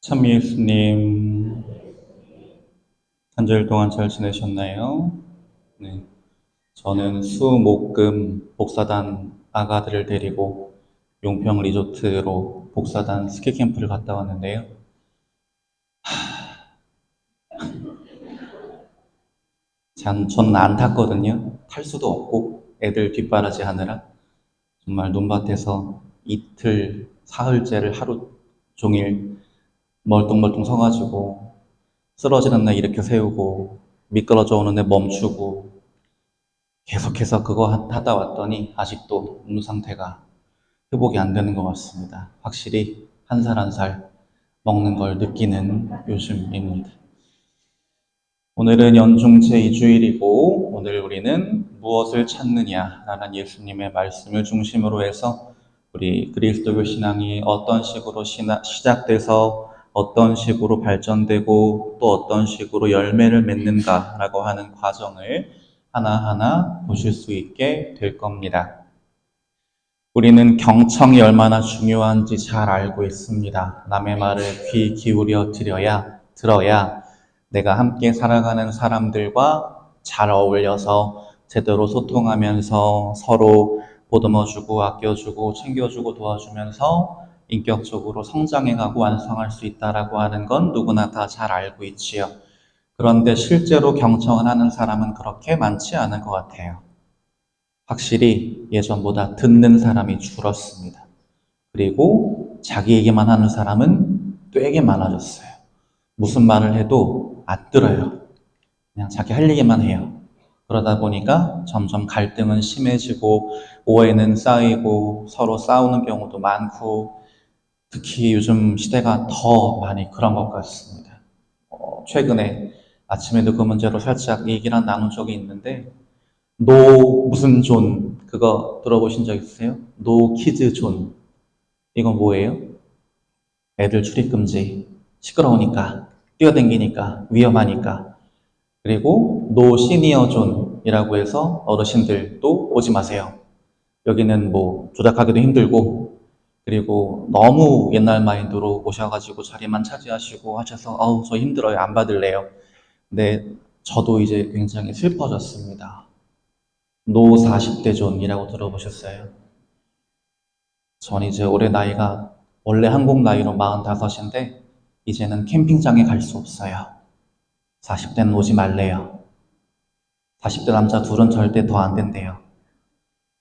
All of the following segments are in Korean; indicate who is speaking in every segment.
Speaker 1: 참 예수님, 한 주일 동안 잘 지내셨나요? 네, 저는 수목금 복사단 아가들을 데리고 용평 리조트로 복사단 스키 캠프를 갔다 왔는데요. 저는 안 탔거든요. 탈 수도 없고 애들 뒷바라지 하느라 정말 논밭에서 이틀, 사흘째를 하루 종일 멀뚱멀뚱 서가지고 쓰러지는 날 일으켜 세우고 미끄러져 오는 애 멈추고 계속해서 그거 하다 왔더니 아직도 몸 상태가 회복이 안 되는 것 같습니다. 확실히 한 살 한 살 먹는 걸 느끼는 요즘입니다. 오늘은 연중 제2주일이고 오늘 우리는 무엇을 찾느냐라는 예수님의 말씀을 중심으로 해서 우리 그리스도교 신앙이 어떤 식으로 시작돼서 어떤 식으로 발전되고 또 어떤 식으로 열매를 맺는가라고 하는 과정을 하나하나 보실 수 있게 될 겁니다. 우리는 경청이 얼마나 중요한지 잘 알고 있습니다. 남의 말을 귀 기울여 들어야 내가 함께 살아가는 사람들과 잘 어울려서 제대로 소통하면서 서로 보듬어주고 아껴주고 챙겨주고 도와주면서 인격적으로 성장해가고 완성할 수 있다라고 하는 건 누구나 다 잘 알고 있지요. 그런데 실제로 경청을 하는 사람은 그렇게 많지 않은 것 같아요. 확실히 예전보다 듣는 사람이 줄었습니다. 그리고 자기 얘기만 하는 사람은 되게 많아졌어요. 무슨 말을 해도 안 들어요. 그냥 자기 할 얘기만 해요. 그러다 보니까 점점 갈등은 심해지고 오해는 쌓이고 서로 싸우는 경우도 많고 특히 요즘 시대가 더 많이 그런 것 같습니다. 최근에 아침에도 그 문제로 살짝 얘기를 나눈 적이 있는데 노 무슨 존 그거 들어보신 적 있으세요? 노 키즈 존 이건 뭐예요? 애들 출입 금지 시끄러우니까 뛰어댕기니까 위험하니까 그리고 노 시니어 존이라고 해서 어르신들도 오지 마세요. 여기는 뭐 조작하기도 힘들고 그리고 너무 옛날 마인드로 오셔가지고 자리만 차지하시고 하셔서 아우 저 힘들어요 안 받을래요. 근데 저도 이제 굉장히 슬퍼졌습니다. 노 40대 존이라고 들어보셨어요? 전 이제 올해 나이가 원래 한국 나이로 45인데 이제는 캠핑장에 갈 수 없어요. 40대는 오지 말래요. 40대 남자 둘은 절대 더 안 된대요.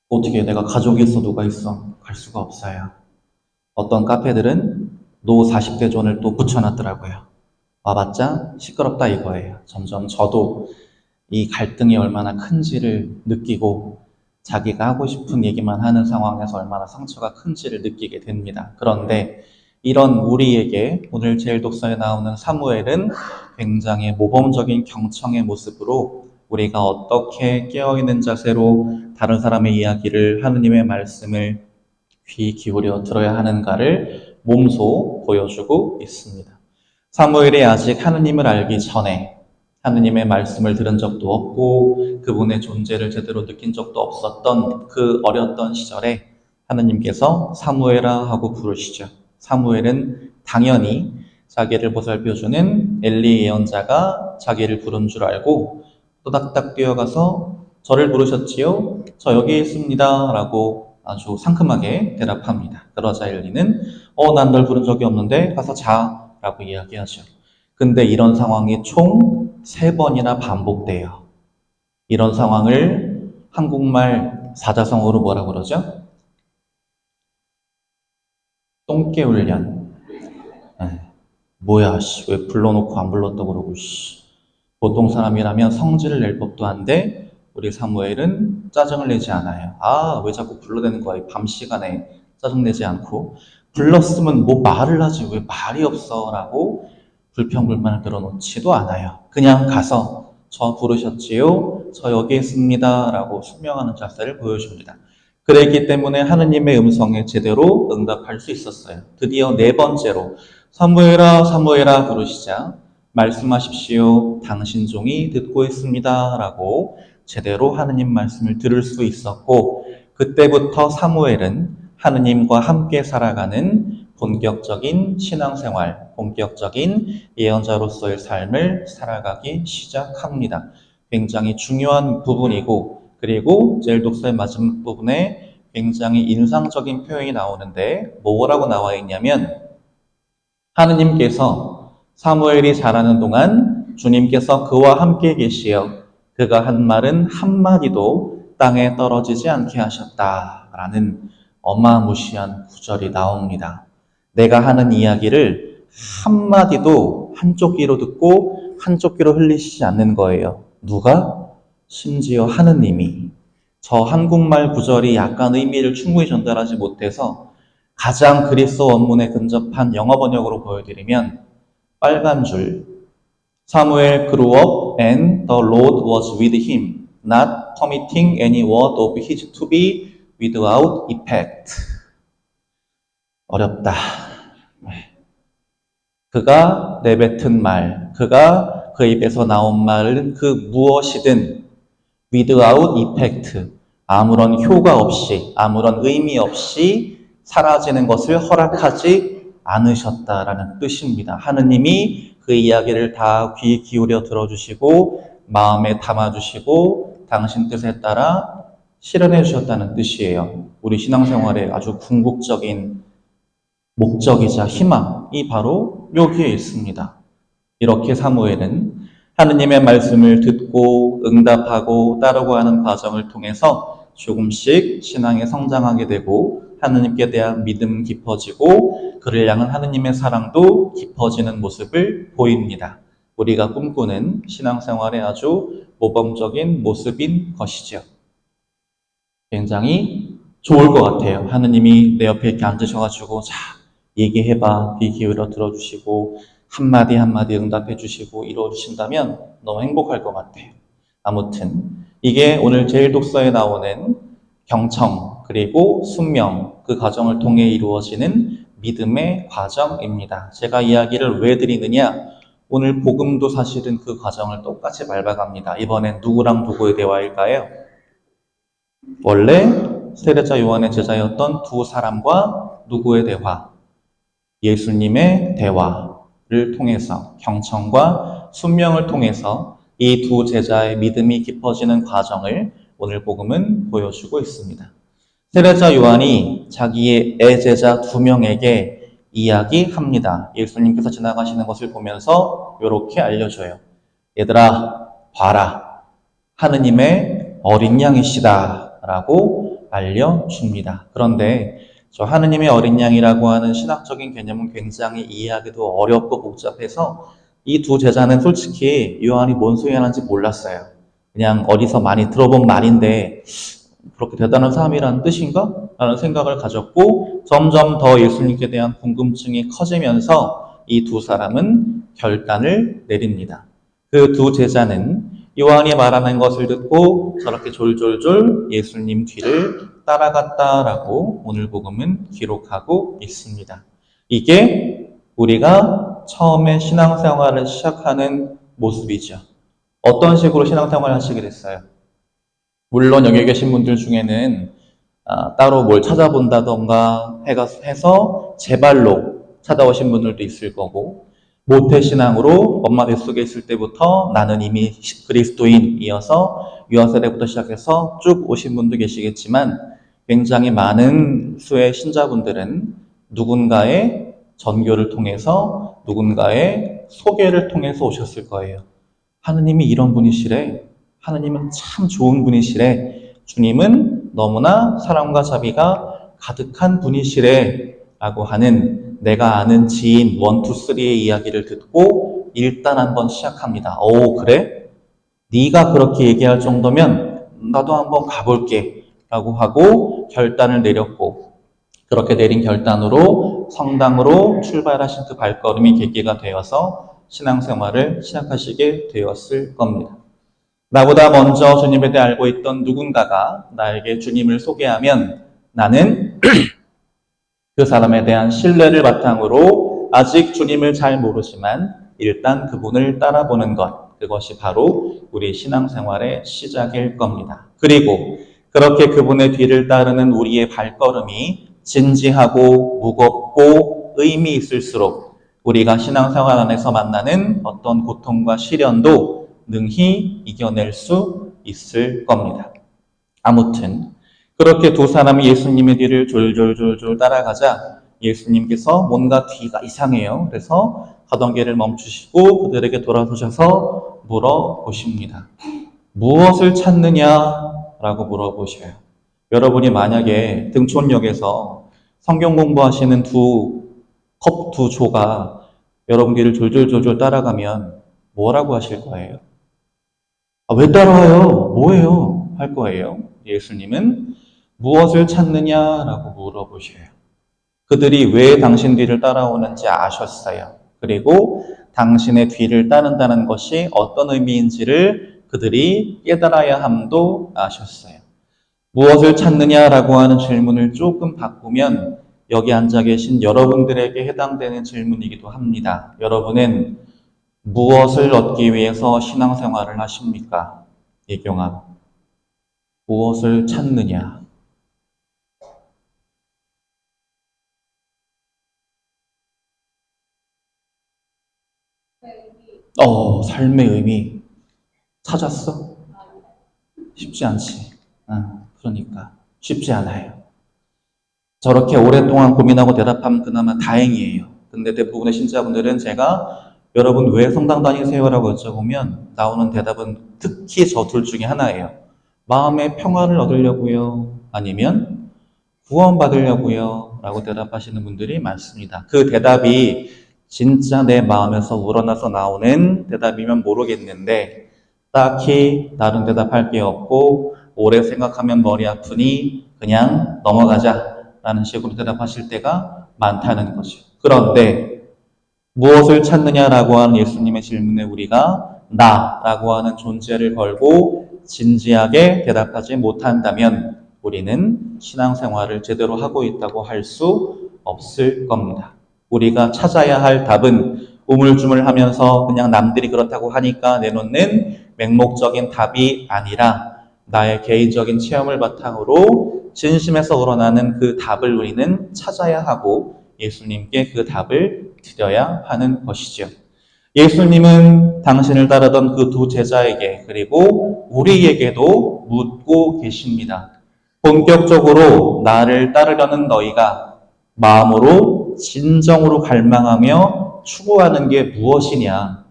Speaker 1: 어떻게 내가 가족이 있어 누가 있어 갈 수가 없어요. 어떤 카페들은 노 40대 존을 또 붙여놨더라고요. 와봤자 시끄럽다 이거예요. 점점 저도 이 갈등이 얼마나 큰지를 느끼고 자기가 하고 싶은 얘기만 하는 상황에서 얼마나 상처가 큰지를 느끼게 됩니다. 그런데 이런 우리에게 오늘 제일 독서에 나오는 사무엘은 굉장히 모범적인 경청의 모습으로 우리가 어떻게 깨어있는 자세로 다른 사람의 이야기를 하느님의 말씀을 귀 기울여 들어야 하는가를 몸소 보여주고 있습니다. 사무엘이 아직 하느님을 알기 전에 하느님의 말씀을 들은 적도 없고 그분의 존재를 제대로 느낀 적도 없었던 그 어렸던 시절에 하느님께서 사무엘아 하고 부르시죠. 사무엘은 당연히 자기를 보살펴주는 엘리 예언자가 자기를 부른 줄 알고 또닥닥 뛰어가서 저를 부르셨지요? 저 여기 있습니다 라고 아주 상큼하게 대답합니다. 그러자 엘리는 난 널 부른 적이 없는데 가서 자 라고 이야기하죠. 근데 이런 상황이 총 3번이나 반복돼요. 이런 상황을 한국말 사자성어로 뭐라 그러죠? 똥개훈련. 뭐야, 씨, 왜 불러놓고 안 불렀다 그러고, 씨. 보통 사람이라면 성질을 낼 법도 한데, 우리 사무엘은 짜증을 내지 않아요. 아, 왜 자꾸 불러대는 거야? 밤 시간에 짜증내지 않고. 불렀으면 뭐 말을 하지, 왜 말이 없어? 라고 불평불만을 들어놓지도 않아요. 그냥 가서, 저 부르셨지요? 저 여기 있습니다. 라고 설명하는 자세를 보여줍니다. 그랬기 때문에 하느님의 음성에 제대로 응답할 수 있었어요. 드디어 4번째로 사무엘아 사무엘아 부르시자 말씀하십시오. 당신 종이 듣고 있습니다. 라고 제대로 하느님 말씀을 들을 수 있었고 그때부터 사무엘은 하느님과 함께 살아가는 본격적인 신앙생활, 본격적인 예언자로서의 삶을 살아가기 시작합니다. 굉장히 중요한 부분이고, 그리고 제일 독서의 마지막 부분에 굉장히 인상적인 표현이 나오는데 뭐라고 나와 있냐면, 하느님께서 사무엘이 자라는 동안 주님께서 그와 함께 계시어 그가 한 말은 한마디도 땅에 떨어지지 않게 하셨다라는 어마무시한 구절이 나옵니다. 내가 하는 이야기를 한마디도 한쪽 귀로 듣고 한쪽 귀로 흘리시지 않는 거예요. 누가? 심지어 하느님이. 저 한국말 구절이 약간 의미를 충분히 전달하지 못해서 가장 그리스어 원문에 근접한 영어 번역으로 보여드리면 빨간 줄 사무엘 grew up and the Lord was with him, not permitting any word of his to be without effect. 어렵다. 그가 내뱉은 말, 그가 그 입에서 나온 말은 그 무엇이든 without effect, 아무런 효과 없이, 아무런 의미 없이 사라지는 것을 허락하지 않으셨다라는 뜻입니다. 하느님이 그 이야기를 다 귀 기울여 들어주시고 마음에 담아주시고 당신 뜻에 따라 실현해 주셨다는 뜻이에요. 우리 신앙생활의 아주 궁극적인 목적이자 희망이 바로 여기에 있습니다. 이렇게 사무엘은 하느님의 말씀을 듣고 응답하고 따르고 하는 과정을 통해서 조금씩 신앙에 성장하게 되고 하느님께 대한 믿음 깊어지고 그를 향한 하느님의 사랑도 깊어지는 모습을 보입니다. 우리가 꿈꾸는 신앙생활의 아주 모범적인 모습인 것이죠. 굉장히 좋을 것 같아요. 하느님이 내 옆에 이렇게 앉으셔가지고 자 얘기해봐, 귀 기울여 들어주시고 한마디 한마디 응답해 주시고 이루어 주신다면 너무 행복할 것 같아요. 아무튼 이게 오늘 제일 독서에 나오는 경청 그리고 순명 그 과정을 통해 이루어지는 믿음의 과정입니다. 제가 이야기를 왜 드리느냐? 오늘 복음도 사실은 그 과정을 똑같이 밟아갑니다. 이번엔 누구랑 누구의 대화일까요? 원래 세례자 요한의 제자였던 두 사람과 누구의 대화? 예수님의 대화를 통해서 경청과 순명을 통해서 이 두 제자의 믿음이 깊어지는 과정을 오늘 복음은 보여주고 있습니다. 세례자 요한이 자기의 애제자 두 명에게 이야기합니다. 예수님께서 지나가시는 것을 보면서 이렇게 알려줘요. 얘들아, 봐라. 하느님의 어린 양이시다. 라고 알려줍니다. 그런데 저 하느님의 어린 양이라고 하는 신학적인 개념은 굉장히 이해하기도 어렵고 복잡해서 이 두 제자는 솔직히 요한이 뭔 소리 하는지 몰랐어요. 그냥 어디서 많이 들어본 말인데 그렇게 대단한 사람이라는 뜻인가? 라는 생각을 가졌고 점점 더 예수님께 대한 궁금증이 커지면서 이 두 사람은 결단을 내립니다. 그 두 제자는 요한이 말하는 것을 듣고 저렇게 졸졸졸 예수님 뒤를 따라갔다라고 오늘 복음은 기록하고 있습니다. 이게 우리가 처음에 신앙생활을 시작하는 모습이죠. 어떤 식으로 신앙생활을 하시게 됐어요? 물론 여기 계신 분들 중에는 따로 뭘 찾아본다던가 해서 제 발로 찾아오신 분들도 있을 거고 모태신앙으로 엄마 뱃속에 있을 때부터 나는 이미 그리스도인이어서 유아세례부터 시작해서 쭉 오신 분도 계시겠지만 굉장히 많은 수의 신자분들은 누군가의 전교를 통해서 누군가의 소개를 통해서 오셨을 거예요. 하느님이 이런 분이시래. 하느님은 참 좋은 분이시래. 주님은 너무나 사랑과 자비가 가득한 분이시래. 라고 하는 내가 아는 지인 1, 2, 3의 이야기를 듣고 일단 한번 시작합니다. 오, 그래? 네가 그렇게 얘기할 정도면 나도 한번 가볼게. 라고 하고 결단을 내렸고 그렇게 내린 결단으로 성당으로 출발하신 그 발걸음이 계기가 되어서 신앙생활을 시작하시게 되었을 겁니다. 나보다 먼저 주님에 대해 알고 있던 누군가가 나에게 주님을 소개하면 나는 그 사람에 대한 신뢰를 바탕으로 아직 주님을 잘 모르지만 일단 그분을 따라보는 것, 그것이 바로 우리 신앙생활의 시작일 겁니다. 그리고 그렇게 그분의 뒤를 따르는 우리의 발걸음이 진지하고 무겁고 의미 있을수록 우리가 신앙생활 안에서 만나는 어떤 고통과 시련도 능히 이겨낼 수 있을 겁니다. 아무튼 그렇게 두 사람이 예수님의 뒤를 졸졸졸졸 따라가자 예수님께서 뭔가 뒤가 이상해요. 그래서 가던 길을 멈추시고 그들에게 돌아서셔서 물어보십니다. 무엇을 찾느냐라고 물어보셔요. 여러분이 만약에 등촌역에서 성경 공부하시는 두 조가 여러분 길을 졸졸졸졸 따라가면 뭐라고 하실 거예요? 왜 따라와요? 뭐예요? 할 거예요. 예수님은 무엇을 찾느냐라고 물어보셔요. 그들이 왜 당신 뒤를 따라오는지 아셨어요. 그리고 당신의 뒤를 따른다는 것이 어떤 의미인지를 그들이 깨달아야 함도 아셨어요. 무엇을 찾느냐라고 하는 질문을 조금 바꾸면 여기 앉아 계신 여러분들에게 해당되는 질문이기도 합니다. 여러분은 무엇을 얻기 위해서 신앙생활을 하십니까? 예경아, 무엇을 찾느냐? 삶의 의미 찾았어? 쉽지 않지. 그러니까 쉽지 않아요. 저렇게 오랫동안 고민하고 대답하면 그나마 다행이에요. 근데 대부분의 신자분들은 제가 여러분 왜 성당 다니세요? 라고 여쭤보면 나오는 대답은 특히 저 둘 중에 하나예요. 마음의 평화를 얻으려고요. 아니면 구원받으려고요. 라고 대답하시는 분들이 많습니다. 그 대답이 진짜 내 마음에서 우러나서 나오는 대답이면 모르겠는데 딱히 다른 대답할 게 없고 오래 생각하면 머리 아프니 그냥 넘어가자 라는 식으로 대답하실 때가 많다는 거죠. 그런데 무엇을 찾느냐라고 하는 예수님의 질문에 우리가 나라고 하는 존재를 걸고 진지하게 대답하지 못한다면 우리는 신앙생활을 제대로 하고 있다고 할 수 없을 겁니다. 우리가 찾아야 할 답은 우물쭈물하면서 그냥 남들이 그렇다고 하니까 내놓는 맹목적인 답이 아니라 나의 개인적인 체험을 바탕으로 진심에서 우러나는 그 답을 우리는 찾아야 하고 예수님께 그 답을 드려야 하는 것이죠. 예수님은 당신을 따르던 그 두 제자에게 그리고 우리에게도 묻고 계십니다. 본격적으로 나를 따르려는 너희가 마음으로 진정으로 갈망하며 추구하는 게 무엇이냐?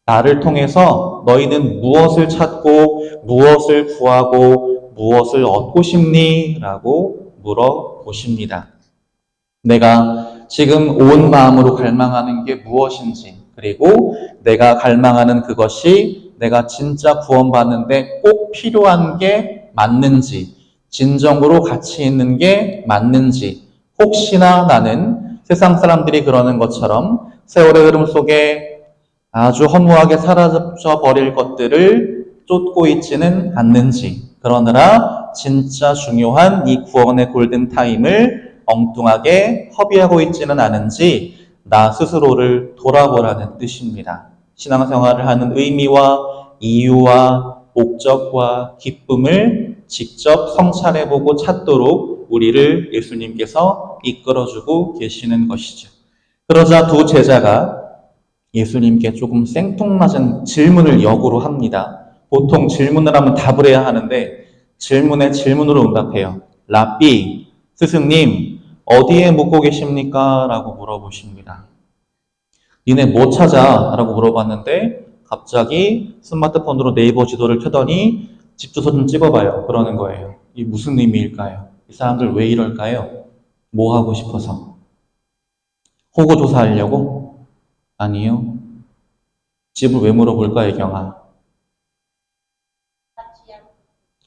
Speaker 1: 나를 통해서 너희는 무엇을 찾고 무엇을 구하고 무엇을 얻고 싶니? 라고 물어보십니다. 내가 지금 온 마음으로 갈망하는 게 무엇인지, 그리고 내가 갈망하는 그것이 내가 진짜 구원받는데 꼭 필요한 게 맞는지, 진정으로 가치 있는 게 맞는지, 혹시나 나는 세상 사람들이 그러는 것처럼 세월의 흐름 속에 아주 허무하게 사라져 버릴 것들을 쫓고 있지는 않는지, 그러느라 진짜 중요한 이 구원의 골든타임을 엉뚱하게 허비하고 있지는 않은지 나 스스로를 돌아보라는 뜻입니다. 신앙생활을 하는 의미와 이유와 목적과 기쁨을 직접 성찰해보고 찾도록 우리를 예수님께서 이끌어주고 계시는 것이죠. 그러자 두 제자가 예수님께 조금 생뚱맞은 질문을 역으로 합니다. 보통 질문을 하면 답을 해야 하는데 질문에 질문으로 응답해요. 라삐, 스승님, 어디에 묵고 계십니까? 라고 물어보십니다. 니네 뭐 찾아? 라고 물어봤는데 갑자기 스마트폰으로 네이버 지도를 켜더니 집 주소 좀 찍어봐요. 그러는 거예요. 이 무슨 의미일까요? 이 사람들 왜 이럴까요? 뭐 하고 싶어서? 호구 조사하려고? 아니요. 집을 왜 물어볼까, 예경아?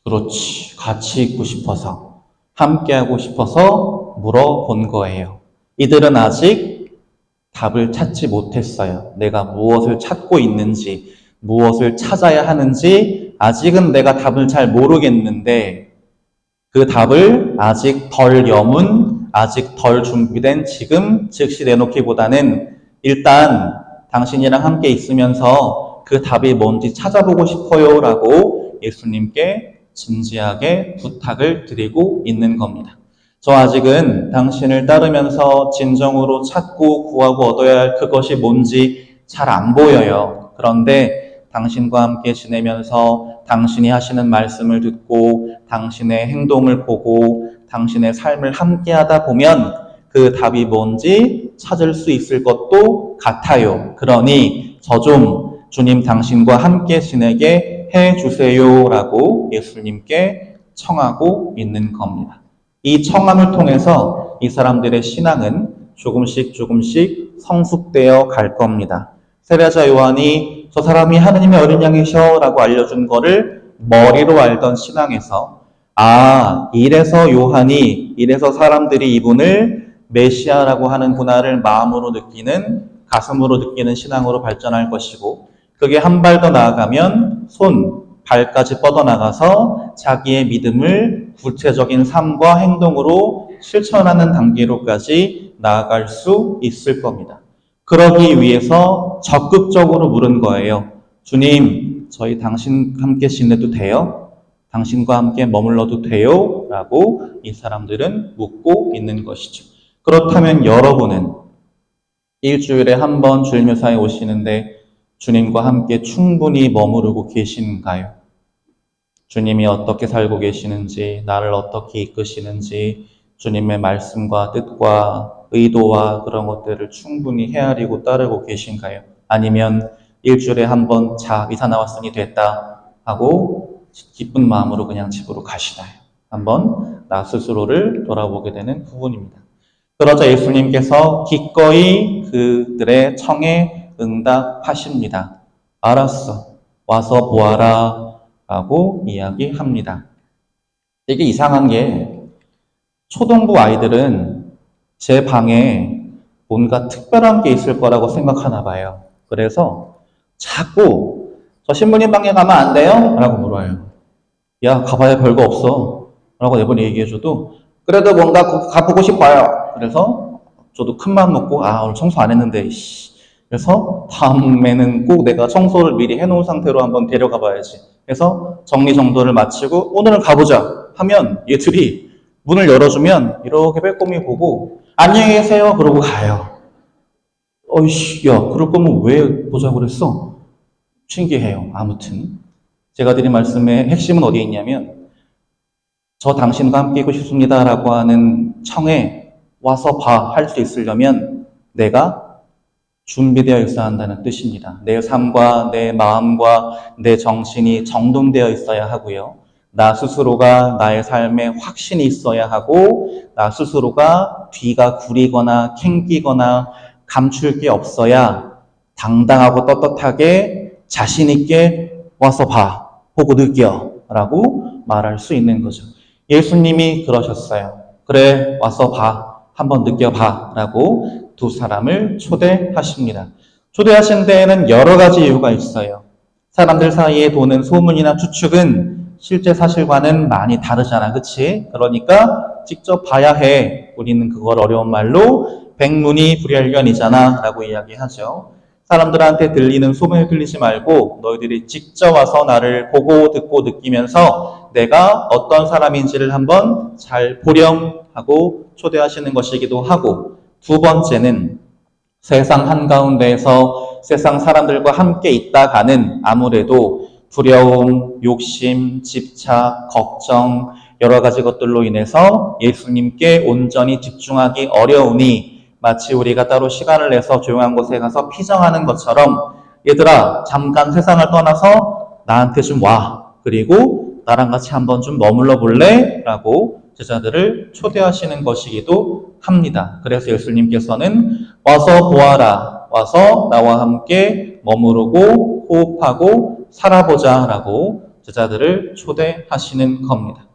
Speaker 1: 그렇지. 같이 있고 싶어서, 함께하고 싶어서 물어본 거예요. 이들은 아직 답을 찾지 못했어요. 내가 무엇을 찾고 있는지, 무엇을 찾아야 하는지, 아직은 내가 답을 잘 모르겠는데, 그 답을 아직 덜 여문, 아직 덜 준비된 지금 즉시 내놓기보다는 일단 당신이랑 함께 있으면서 그 답이 뭔지 찾아보고 싶어요 라고 예수님께 진지하게 부탁을 드리고 있는 겁니다. 저 아직은 당신을 따르면서 진정으로 찾고 구하고 얻어야 할 그것이 뭔지 잘 안 보여요. 그런데 당신과 함께 지내면서 당신이 하시는 말씀을 듣고 당신의 행동을 보고 당신의 삶을 함께 하다 보면 그 답이 뭔지 찾을 수 있을 것도 같아요. 그러니 저 좀 주님 당신과 함께 지내게 해 주세요라고 예수님께 청하고 있는 겁니다. 이 청함을 통해서 이 사람들의 신앙은 조금씩 성숙되어 갈 겁니다. 세례자 요한이 저 사람이 하느님의 어린 양이셔 라고 알려준 거를 머리로 알던 신앙에서 이래서 사람들이 이분을 메시아라고 하는구나를 마음으로 느끼는, 가슴으로 느끼는 신앙으로 발전할 것이고, 그게 한 발 더 나아가면 발까지 뻗어나가서 자기의 믿음을 구체적인 삶과 행동으로 실천하는 단계로까지 나아갈 수 있을 겁니다. 그러기 위해서 적극적으로 물은 거예요. 주님, 저희 당신 함께 지내도 돼요? 당신과 함께 머물러도 돼요? 라고 이 사람들은 묻고 있는 것이죠. 그렇다면 여러분은 일주일에 한 번 주일묘사에 오시는데 주님과 함께 충분히 머무르고 계신가요? 주님이 어떻게 살고 계시는지, 나를 어떻게 이끄시는지, 주님의 말씀과 뜻과 의도와 그런 것들을 충분히 헤아리고 따르고 계신가요? 아니면 일주일에 한 번 이사 나왔으니 됐다 하고 기쁜 마음으로 그냥 집으로 가시나요? 한번 나 스스로를 돌아보게 되는 부분입니다. 그러자 예수님께서 기꺼이 그들의 청에 응답하십니다. 알았어. 와서 보아라. 라고 이야기합니다. 이게 이상한 게 초등부 아이들은 제 방에 뭔가 특별한 게 있을 거라고 생각하나 봐요. 그래서 자꾸 저 신부님 방에 가면 안 돼요? 라고 물어요. 야, 가봐야 별거 없어. 라고 매번 얘기해줘도 그래도 뭔가 가보고 싶어요. 그래서 저도 큰맘 먹고 오늘 청소 안 했는데 그래서 다음에는 꼭 내가 청소를 미리 해놓은 상태로 한번 데려가 봐야지. 그래서 정리정돈을 마치고 오늘 가보자 하면 얘들이 문을 열어주면 이렇게 빼꼼히 보고 안녕히 계세요 그러고 가요. 야, 그럴 거면 왜 보자고 그랬어? 신기해요. 아무튼 제가 드린 말씀의 핵심은 어디에 있냐면 저 당신과 함께 있고 싶습니다 라고 하는 청에 와서 할 수 있으려면 내가 준비되어 있어야 한다는 뜻입니다. 내 삶과 내 마음과 내 정신이 정돈되어 있어야 하고요. 나 스스로가 나의 삶에 확신이 있어야 하고 나 스스로가 뒤가 구리거나 캥기거나 감출 게 없어야 당당하고 떳떳하게 자신 있게 와서 보고 느껴 라고 말할 수 있는 거죠. 예수님이 그러셨어요. 그래, 와서 한번 느껴봐 라고 두 사람을 초대하십니다. 초대하신 데에는 여러 가지 이유가 있어요. 사람들 사이에 도는 소문이나 추측은 실제 사실과는 많이 다르잖아, 그치? 그러니까 직접 봐야 해. 우리는 그걸 어려운 말로 백문이 불여일견이잖아 라고 이야기하죠. 사람들한테 들리는 소문에 들리지 말고 너희들이 직접 와서 나를 보고 듣고 느끼면서 내가 어떤 사람인지를 한번 잘 보렴 하고 초대하시는 것이기도 하고, 두 번째는 세상 한가운데에서 세상 사람들과 함께 있다가는 아무래도 두려움, 욕심, 집착, 걱정 여러 가지 것들로 인해서 예수님께 온전히 집중하기 어려우니 마치 우리가 따로 시간을 내서 조용한 곳에 가서 피정하는 것처럼 얘들아 잠깐 세상을 떠나서 나한테 좀 와. 그리고 나랑 같이 한번 좀 머물러 볼래? 라고 제자들을 초대하시는 것이기도 합니다. 그래서 예수님께서는 와서 보아라. 와서 나와 함께 머무르고 호흡하고 살아보자 라고 제자들을 초대하시는 겁니다.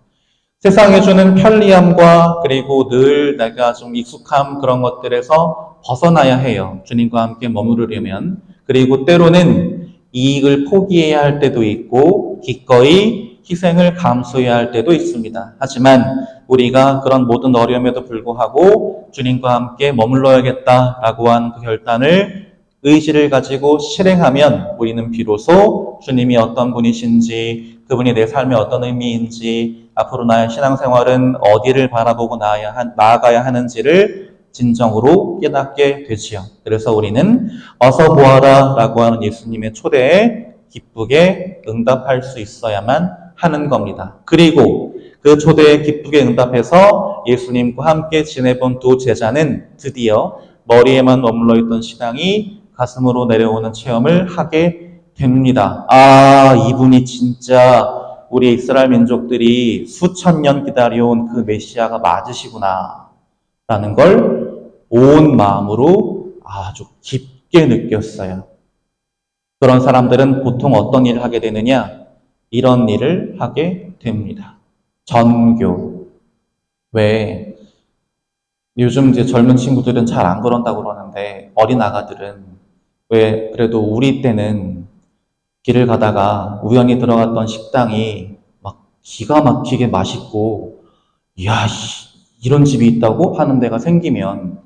Speaker 1: 세상에 주는 편리함과 그리고 늘 내가 좀 익숙함 그런 것들에서 벗어나야 해요. 주님과 함께 머무르려면. 그리고 때로는 이익을 포기해야 할 때도 있고 기꺼이 희생을 감수해야 할 때도 있습니다. 하지만 우리가 그런 모든 어려움에도 불구하고 주님과 함께 머물러야겠다라고 한 그 결단을 의지를 가지고 실행하면 우리는 비로소 주님이 어떤 분이신지, 그분이 내 삶에 어떤 의미인지, 앞으로 나의 신앙생활은 어디를 바라보고 나아가야 하는지를 진정으로 깨닫게 되지요. 그래서 우리는 어서 보아라 라고 하는 예수님의 초대에 기쁘게 응답할 수 있어야만 하는 겁니다. 그리고 그 초대에 기쁘게 응답해서 예수님과 함께 지내본 두 제자는 드디어 머리에만 머물러 있던 신앙이 가슴으로 내려오는 체험을 하게 됩니다. 아, 이분이 진짜 우리 이스라엘 민족들이 수천 년 기다려온 그 메시아가 맞으시구나 라는 걸 온 마음으로 아주 깊게 느꼈어요. 그런 사람들은 보통 어떤 일을 하게 되느냐? 이런 일을 하게 됩니다. 전교. 왜 요즘 이제 젊은 친구들은 잘 안 그런다고 그러는데 어린 아가들은 왜 그래도 우리 때는 길을 가다가 우연히 들어갔던 식당이 막 기가 막히게 맛있고 이야 이런 집이 있다고 하는 데가 생기면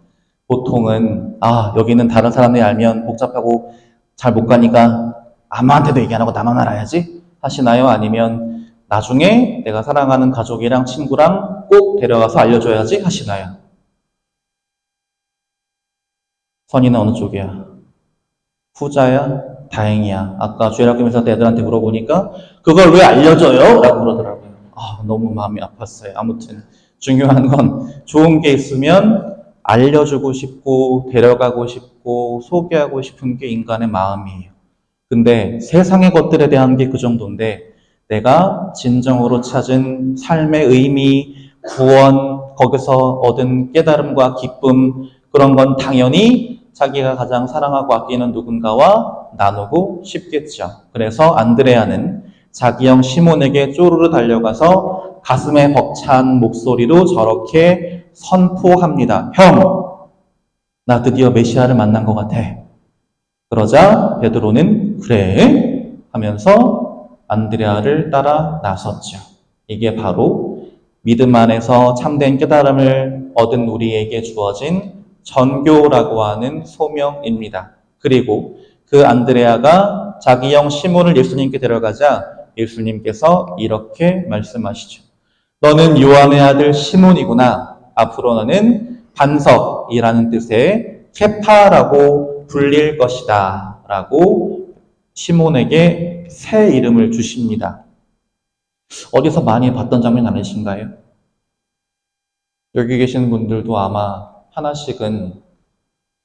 Speaker 1: 보통은 아 여기는 다른 사람들이 알면 복잡하고 잘 못 가니까 아무한테도 얘기 안 하고 나만 알아야지 하시나요? 아니면 나중에 내가 사랑하는 가족이랑 친구랑 꼭 데려가서 알려줘야지 하시나요? 선이는 어느 쪽이야? 후자야? 다행이야. 아까 죄락금에서 애들한테 물어보니까 그걸 왜 알려줘요? 라고 그러더라고요. 아, 너무 마음이 아팠어요. 아무튼 중요한 건 좋은 게 있으면 알려주고 싶고 데려가고 싶고 소개하고 싶은 게 인간의 마음이에요. 근데 세상의 것들에 대한 게 그 정도인데 내가 진정으로 찾은 삶의 의미, 구원, 거기서 얻은 깨달음과 기쁨 그런 건 당연히 자기가 가장 사랑하고 아끼는 누군가와 나누고 싶겠죠. 그래서 안드레아는 자기 형 시몬에게 쪼르르 달려가서 가슴에 벅찬 목소리로 저렇게 선포합니다. 형, 나 드디어 메시아를 만난 것 같아. 그러자 베드로는 그래? 하면서 안드레아를 따라 나섰죠. 이게 바로 믿음 안에서 참된 깨달음을 얻은 우리에게 주어진 전교라고 하는 소명입니다. 그리고 그 안드레아가 자기 형 시몬을 예수님께 데려가자 예수님께서 이렇게 말씀하시죠. 너는 요한의 아들 시몬이구나. 앞으로 너는 반석이라는 뜻의 케파라고 불릴 것이다. 라고 시몬에게 새 이름을 주십니다. 어디서 많이 봤던 장면 아니신가요? 여기 계신 분들도 아마 하나씩은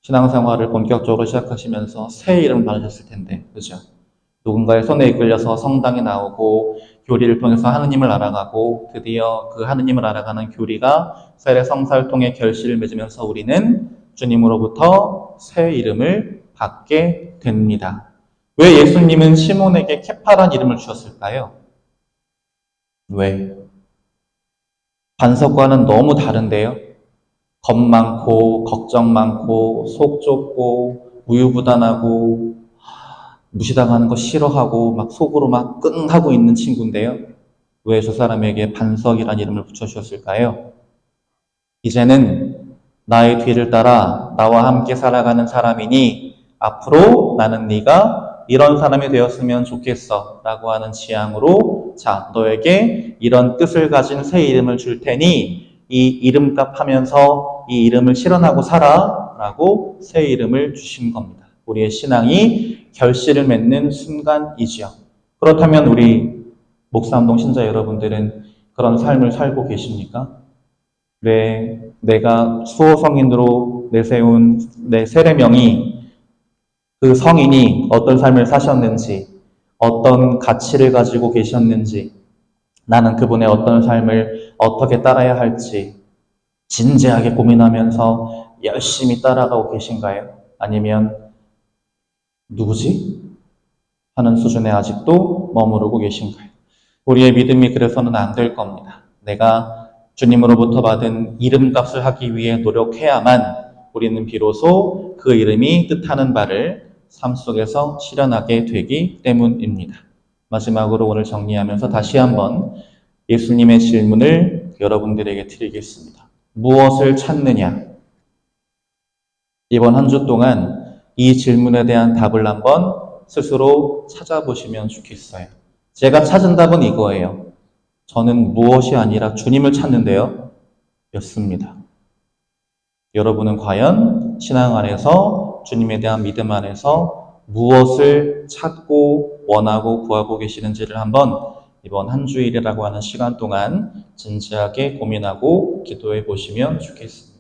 Speaker 1: 신앙생활을 본격적으로 시작하시면서 새 이름을 받으셨을 텐데, 그죠? 누군가의 손에 이끌려서 성당에 나오고 교리를 통해서 하느님을 알아가고 드디어 그 하느님을 알아가는 교리가 세례성사를 통해 결실을 맺으면서 우리는 주님으로부터 새 이름을 받게 됩니다. 왜 예수님은 시몬에게 케파란 이름을 주셨을까요? 왜? 반석과는 너무 다른데요. 겁 많고 걱정 많고 속 좁고 우유부단하고 무시당하는 거 싫어하고 막 속으로 막 끙하고 있는 친구인데요. 왜 저 사람에게 반석이라는 이름을 붙여주셨을까요? 이제는 나의 뒤를 따라 나와 함께 살아가는 사람이니 앞으로 나는 네가 이런 사람이 되었으면 좋겠어 라고 하는 지향으로 자 너에게 이런 뜻을 가진 새 이름을 줄 테니 이 이름값 하면서 이 이름을 실현하고 살아 라고 새 이름을 주신 겁니다. 우리의 신앙이 결실을 맺는 순간이지요. 그렇다면 우리 목사운동 신자 여러분들은 그런 삶을 살고 계십니까? 내가 수호 성인으로 내세운 내 세례명이 그 성인이 어떤 삶을 사셨는지, 어떤 가치를 가지고 계셨는지, 나는 그분의 어떤 삶을 어떻게 따라야 할지 진지하게 고민하면서 열심히 따라가고 계신가요? 아니면 누구지? 하는 수준에 아직도 머무르고 계신가요? 우리의 믿음이 그래서는 안 될 겁니다. 내가 주님으로부터 받은 이름값을 하기 위해 노력해야만 우리는 비로소 그 이름이 뜻하는 바를 삶 속에서 실현하게 되기 때문입니다. 마지막으로 오늘 정리하면서 다시 한번 예수님의 질문을 여러분들에게 드리겠습니다. 무엇을 찾느냐? 이번 한 주 동안 이 질문에 대한 답을 한번 스스로 찾아보시면 좋겠어요. 제가 찾은 답은 이거예요. 저는 무엇이 아니라 주님을 찾는데요. 였습니다. 여러분은 과연 신앙 안에서 주님에 대한 믿음 안에서 무엇을 찾고 원하고 구하고 계시는지를 한번 이번 한 주일이라고 하는 시간 동안 진지하게 고민하고 기도해 보시면 좋겠습니다.